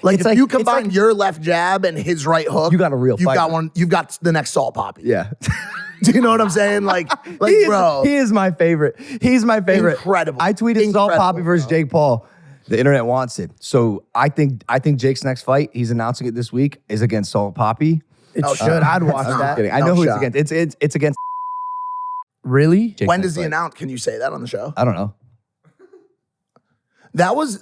Like, if you combine your left jab and his right hook, you got a real you've fighter. got one. You've got the next Salt Papi. Yeah. Do you know what I'm saying? Like bro. He is my favorite. He's my favorite. Incredible. I tweeted Salt Papi versus Jake Paul. The internet wants it. So I think Jake's next fight, he's announcing it this week, is against Salt Papi. It should. I'd watch that. Kidding. I know who it's against. It's against. Really? Jake's when next does he fight. announce? Can you say that on the show? I don't know. That was.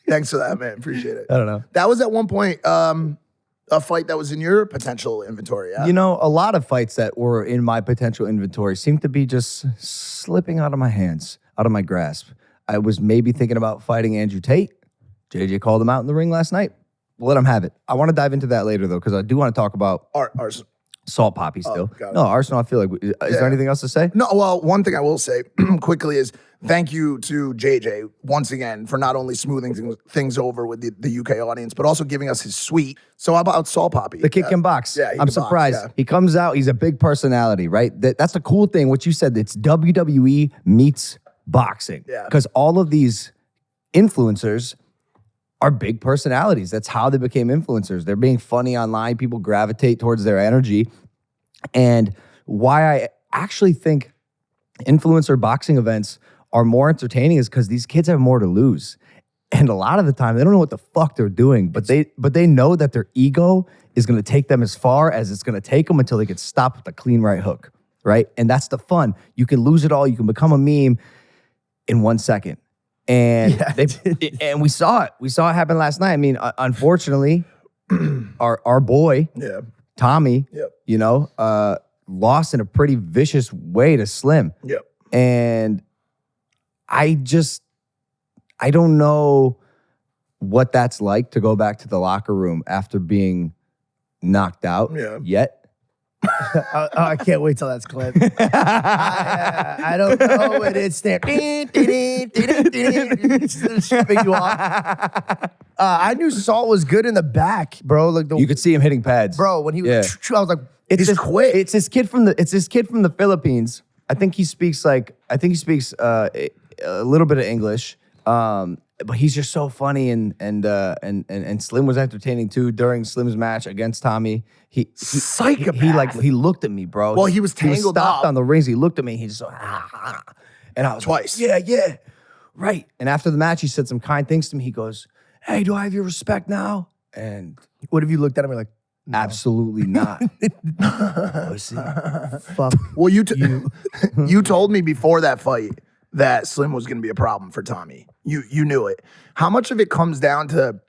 Thanks for that, man. Appreciate it. I don't know. That was at one point a fight that was in your potential inventory. Yeah? You know, a lot of fights that were in my potential inventory seem to be just slipping out of my hands, out of my grasp. I was maybe thinking about fighting Andrew Tate. JJ called him out in the ring last night. We'll let him have it. I want to dive into that later, though, because I do want to talk about Salt Papi still. got it. No, Arsenal, I feel like. Is there anything else to say? No, well, one thing I will say quickly is thank you to JJ once again for not only smoothing things over with the UK audience, but also giving us his suite. So how about Salt Papi? The kick can box. Yeah, he I'm can box, surprised. yeah. He comes out, he's a big personality, right? That's the cool thing. What you said, it's WWE meets boxing. Yeah. Because all of these influencers are big personalities. That's how they became influencers. They're being funny online. People gravitate towards their energy. And why I actually think influencer boxing events are more entertaining is because these kids have more to lose. And a lot of the time, they don't know what the fuck they're doing, but they know that their ego is going to take them as far as it's going to take them until they get stopped with a clean right hook, right? And that's the fun. You can lose it all. You can become a meme in 1 second. And and we saw it. We saw it happen last night. I mean, unfortunately, our boy, Tommy, you know, lost in a pretty vicious way to Slim. Yep. And I don't know what that's like to go back to the locker room after being knocked out yet. I can't wait till that's clipped. I don't know what it's there. Shipping you off. I knew Salt was good in the back, bro. Like You could see him hitting pads. bro, when he was, I was like, It's He's quick. It's this kid from the Philippines. I think he speaks a little bit of English. But he's just so funny and Slim was entertaining too during Slim's match against Tommy. Psychopath. He looked at me, bro. Well, he was tangled stopped up. on the rings. He looked at me. He just and I was Twice. Like, yeah, right. And after the match, he said some kind things to me. He goes, "Hey, do I have your respect now?" And what if you looked at him and like, no. absolutely not. Pussy. Fuck. Well, you told me before that fight that Slim was going to be a problem for Tommy. You knew it. How much of it comes down to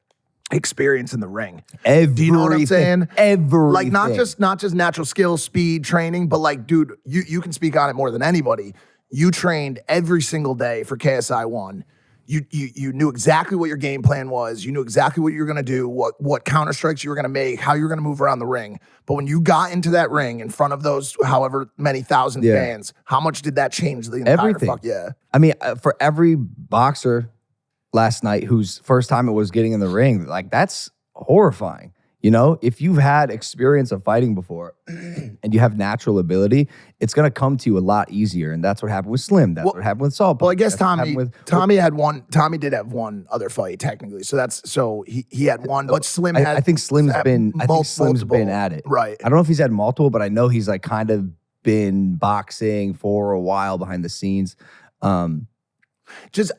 experience in the ring? Do you know what I'm saying? Everything. Like not just natural skill, speed, training, but like, dude, you can speak on it more than anybody. You trained every single day for KSI 1. You knew exactly what your game plan was. You knew exactly what you were going to do, what counter strikes you were going to make, how you were going to move around the ring. But when you got into that ring in front of those however many thousand fans, how much did that change the entire everything? Fuck yeah. I mean, for every boxer last night whose first time it was getting in the ring, like that's horrifying. You know, if you've had experience of fighting before and you have natural ability, it's going to come to you a lot easier. And that's what happened with Slim. That's what happened with Salt. Well, I guess Tommy did have one other fight technically. So he had one, but Slim had. I think Slim's been at it. Right. I don't know if he's had multiple, but I know he's like kind of been boxing for a while behind the scenes. Just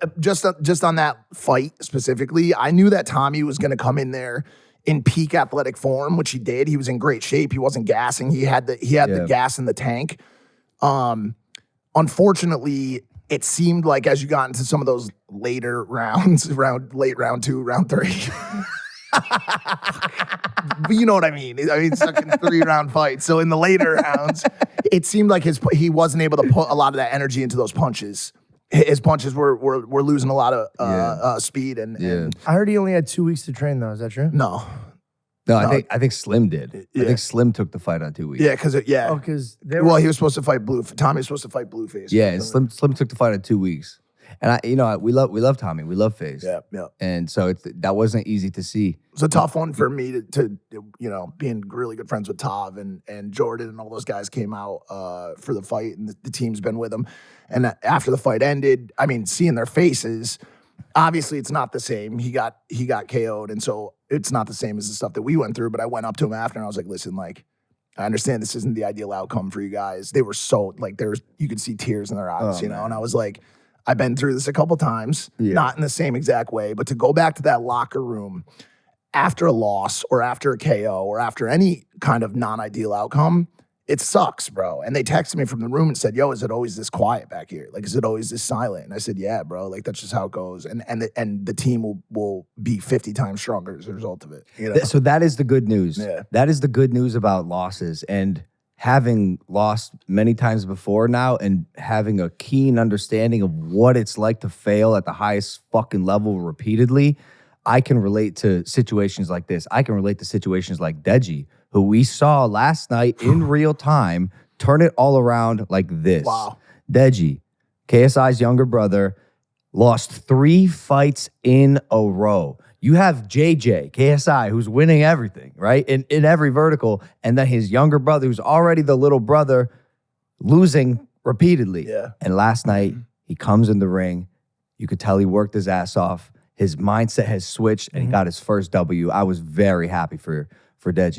on that fight specifically, I knew that Tommy was going to come in there in peak athletic form, which he did. He was in great shape. He wasn't gassing. He had the gas in the tank. Unfortunately, it seemed like as you got into some of those later rounds, late round 2, round 3. But you know what I mean. It's like a 3-round fight. So in the later rounds, it seemed like he wasn't able to put a lot of that energy into those punches. His punches were losing a lot of speed and I heard he only had 2 weeks to train though. Is that true? No, I think Slim did. I think Slim took the fight on 2 weeks. Yeah, because he was supposed to fight Tommy was supposed to fight Blueface. Yeah, and Slim took the fight on 2 weeks. And we love Tommy. We love FaZe. Yeah. And so that wasn't easy to see. It's a tough one for me to being really good friends with Tav and Jordan and all those guys came out for the fight and the team's been with them. And after the fight ended, I mean, seeing their faces, obviously it's not the same. He got KO'd, and so it's not the same as the stuff that we went through. But I went up to him after, and I was like, "Listen, like, I understand this isn't the ideal outcome for you guys." They were so like, you could see tears in their eyes, you know. And I was like, "I've been through this a couple times, not in the same exact way, but to go back to that locker room after a loss or after a KO or after any kind of non-ideal outcome, it sucks, bro." And they texted me from the room and said, "Yo, is it always this quiet back here? Like, is it always this silent?" And I said, "Yeah, bro. Like, that's just how it goes." And the team will be 50 times stronger as a result of it. You know? So that is the good news. Yeah. That is the good news about losses. And having lost many times before now and having a keen understanding of what it's like to fail at the highest fucking level repeatedly, I can relate to situations like this. I can relate to situations like Deji, who we saw last night in real time turn it all around like this. Wow. Deji, KSI's younger brother, lost 3 fights in a row. You have JJ, KSI, who's winning everything, right? In every vertical. And then his younger brother, who's already the little brother, losing repeatedly. Yeah. And last night, he comes in the ring. You could tell he worked his ass off. His mindset has switched and he got his first W. I was very happy for Deji.